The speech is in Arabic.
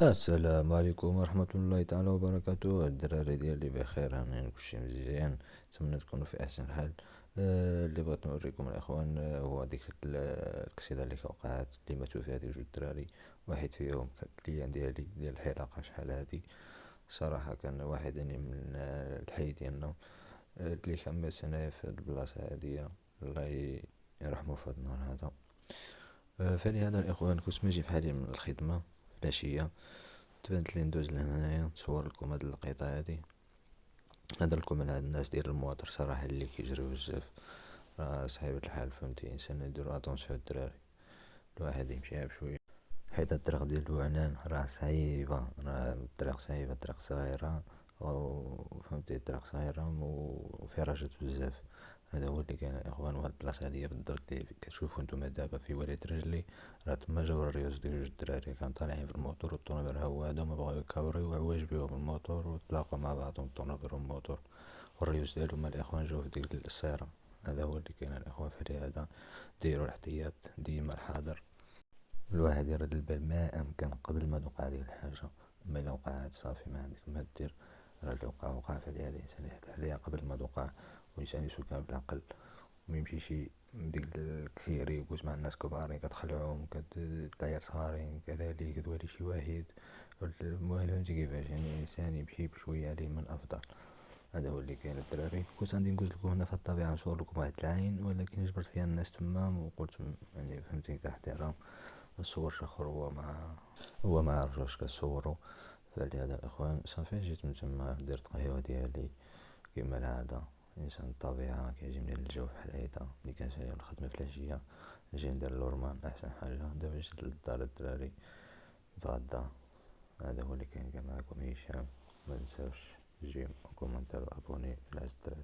السلام عليكم ورحمة الله تعالى وبركاته. الدراري ديالي بخير، هانيين كلشي مزيان، نتمنى تكونوا في أحسن حال. اللي بغيت نوريكم الأخوان، هو ديك الكسيدة اللي وقعت، اللي ماتوا فيها ديك جوج دراري. واحد فيهم كليان ديالي ديال الحلاقة شحال هادي. صراحة كان واحد يعني من الحي ديالنا، اللي كان مات هنايا في هاد البلاصة هادية. الله يرحمو في هاد النهار هذا. فلهذا الإخوان كنت ماشي بحالي من الخدمة في العشية، تبانت لي ندوز لهنايا نصور لكم هاد اللقيطة هادي، نهضر لكم على هاد الناس ديال المواطر صراحة اللي كيجريو بزاف. راه صعيبة الحال، فهمتي، الإنسان يديرو أطونسيون الدراري، الواحد يمشيها بشوية، حيت الطريق ديال البوعنان راه صعيبة، راه الطريق صعيبة، الطريق صغيرة، فهمتي، الطريق صغيرة وفراشات بزاف. هذا هو اللي كاين الاخوان. وهاد البلاصة هادية بالضبط اللي كتشوفو نتوما دابا في وليد رجلي، راه تما جاو الريوس ديال جوج الدراري، كانوا طالعين في الموتور والطونوبيل هو هذا، ما بغاو يكاوريو عواج بيهم الموتور وتلاقاو مع بعضهم الطونوبيل والموتور، والريوس ديالهم الاخوان جاو في ديك السيارة. هذا هو اللي كاين الاخوان. فلهذا ديروا الاحتياط ديما، الحذر، الواحد يرد البال ما أمكن قبل ما توقع هذه الحاجة. أما إلا وقعت صافي ما عندك ما دير، راه اللي وقع وقع. فلهذا الإنسان يحتاج عليها قبل ما توقع، والإنسان يسوقها بالعقل، وميمشيش ديك الكسيري يقوس مع الناس كبارين كتخلعوهم كتعير صغارين كذلك دوالي شي واحد. المهم فهمتي كيفاش، يعني الإنسان يمشي بشوية عليه من أفضل. هذا هو اللي كاين الدراري. كنت غادي نقول لكم هنا في الطبيعة نصور لكم واحد العين، ولكن جبرت فيها الناس تما وقلت يعني فهمتي كاحترام نصور شخر هو ما عرفش واش كتصورو. فلهذا الاخوان صافي جيت من تما درت قهيوة ديالي كما العادة. انسان الطبيعة كيعجبني الجو بحال هيدا، ملي كنجي الخدمة في العشية نجي ندير لورمان احسن حاجة. دابا جيت للدار الدراري نتغدى. هذا هو اللي كاين. كان معكم هشام، ما تنساوش جيم وكومنتير وابوني لهاد الدراري.